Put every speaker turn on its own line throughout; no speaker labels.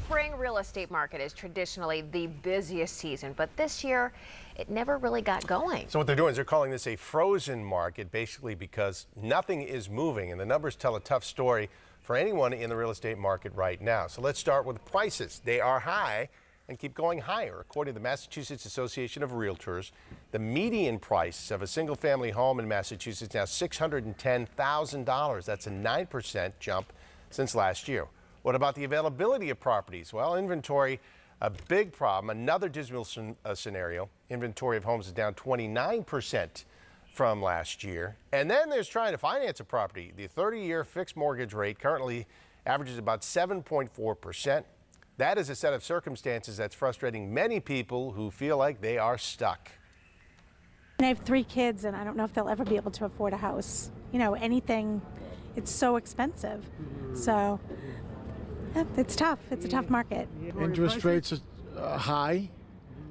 spring real estate market is traditionally the busiest season, but this year it never really got going.
So what they're doing is they're calling this a frozen market, basically because nothing is moving, and the numbers tell a tough story for anyone in the real estate market right now. So let's start with prices. They are high and keep going higher. According to the Massachusetts Association of Realtors, the median price of a single-family home in Massachusetts now $610,000. That's a 9% jump since last year. What about the availability of properties? Well, inventory, a big problem. Another dismal scenario. Inventory of homes is down 29% from last year. And then there's trying to finance a property. The 30-year fixed mortgage rate currently averages about 7.4%. That is a set of circumstances that's frustrating many people who feel like they are stuck.
I have 3 kids, and I don't know if they'll ever be able to afford a house. You know, anything, it's so expensive. So it's tough. It's a tough market.
Interest rates are high,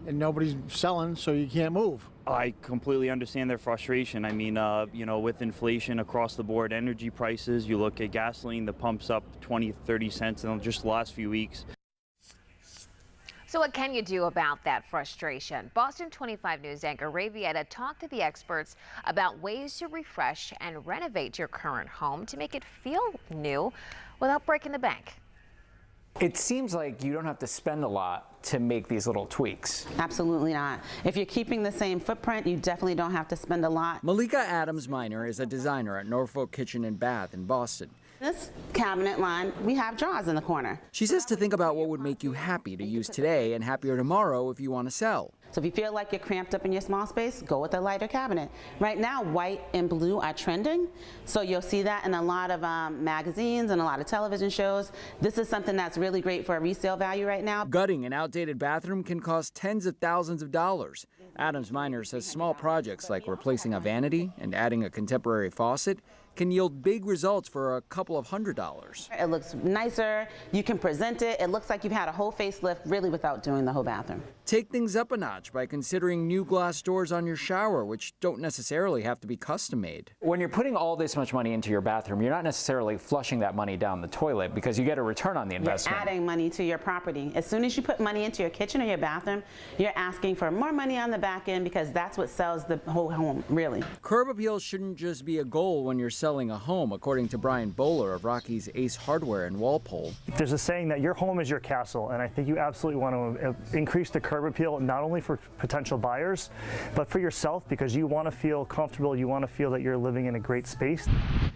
and nobody's selling, so you can't move.
I completely understand their frustration. I mean, you know, with inflation across the board, energy prices, you look at gasoline, the pump's up 20, 30 cents in just the last few weeks.
So what can you do about that frustration? Boston 25 News anchor Ray Vieta talked to the experts about ways to refresh and renovate your current home to make it feel new without breaking the bank.
It seems like you don't have to spend a lot to make these little tweaks.
Absolutely not. If you're keeping the same footprint, you definitely don't have to spend a lot.
Malika Adams-Minor is a designer at Norfolk Kitchen and Bath in Boston.
This cabinet line, we have drawers in the corner.
She says to think about what would make you happy to use today and happier tomorrow if you want to sell.
So if you feel like you're cramped up in your small space, go with a lighter cabinet. Right now, white and blue are trending, so you'll see that in a lot of magazines and a lot of television shows. This is something that's really great for a resale value right now.
Gutting an outdated bathroom can cost tens of thousands of dollars. Adams-Minor says small projects like replacing a vanity and adding a contemporary faucet can yield big results for a couple of $100s.
It looks nicer, you can present it, it looks like you've had a whole facelift really without doing the whole bathroom.
Take things up a notch by considering new glass doors on your shower, which don't necessarily have to be custom made. When you're putting all this much money into your bathroom, you're not necessarily flushing that money down the toilet because you get a return on the investment.
You're adding money to your property. As soon as you put money into your kitchen or your bathroom, you're asking for more money on the back end because that's what sells the whole home, really.
Curb appeal shouldn't just be a goal when you're selling a home, according to Brian Bowler of Rocky's Ace Hardware in Walpole.
There's a saying that your home is your castle, and I think you absolutely want to increase the curb appeal, not only for potential buyers, but for yourself, because you want to feel comfortable, you want to feel that you're living in a great space.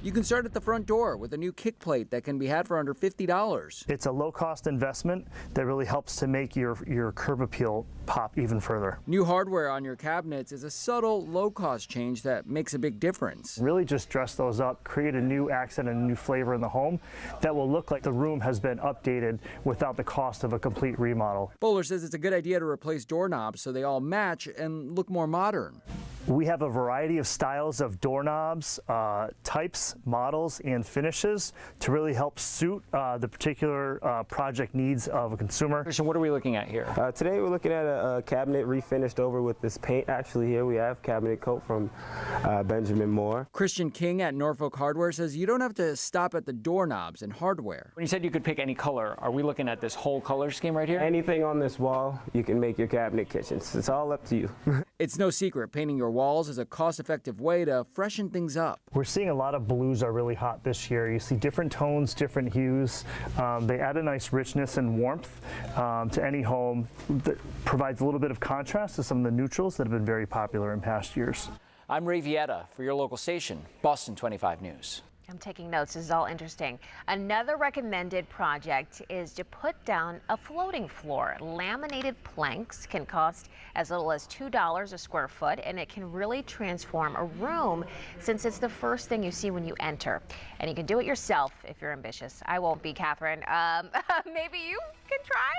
You can start at the front door with a new kick plate that can be had for under $50.
It's a low-cost investment that really helps to make your curb appeal pop even further.
New hardware on your cabinets is a subtle, low-cost change that makes a big difference.
Really just dress those up, create a new accent and a new flavor in the home that will look like the room has been updated without the cost of a complete remodel.
Bowler says it's a good idea to replace doorknobs so they all match and look more modern.
We have a variety of styles of doorknobs, types, models, and finishes to really help suit the particular project needs of a consumer.
Christian, what are we looking at here?
Today we're looking at a cabinet refinished over with this paint. Actually, here we have cabinet coat from Benjamin Moore.
Christian King at Norfolk Hardware says you don't have to stop at the doorknobs and hardware. When you said you could pick any color, are we looking at this whole color scheme right here?
Anything on this wall, you can make your cabinet kitchens. It's all up to you.
It's no secret painting your walls is a cost-effective way to freshen things up.
We're seeing a lot of blues are really hot this year. You see different tones, different hues. They add a nice richness and warmth to any home that provides a little bit of contrast to some of the neutrals that have been very popular in past years.
I'm Ray Vieta for your local station, Boston 25 News.
I'm taking notes. This is all interesting. Another recommended project is to put down a floating floor. Laminated planks can cost as little as $2 a square foot, and it can really transform a room since it's the first thing you see when you enter. And you can do it yourself if you're ambitious. I won't be, Catherine. Maybe you can try?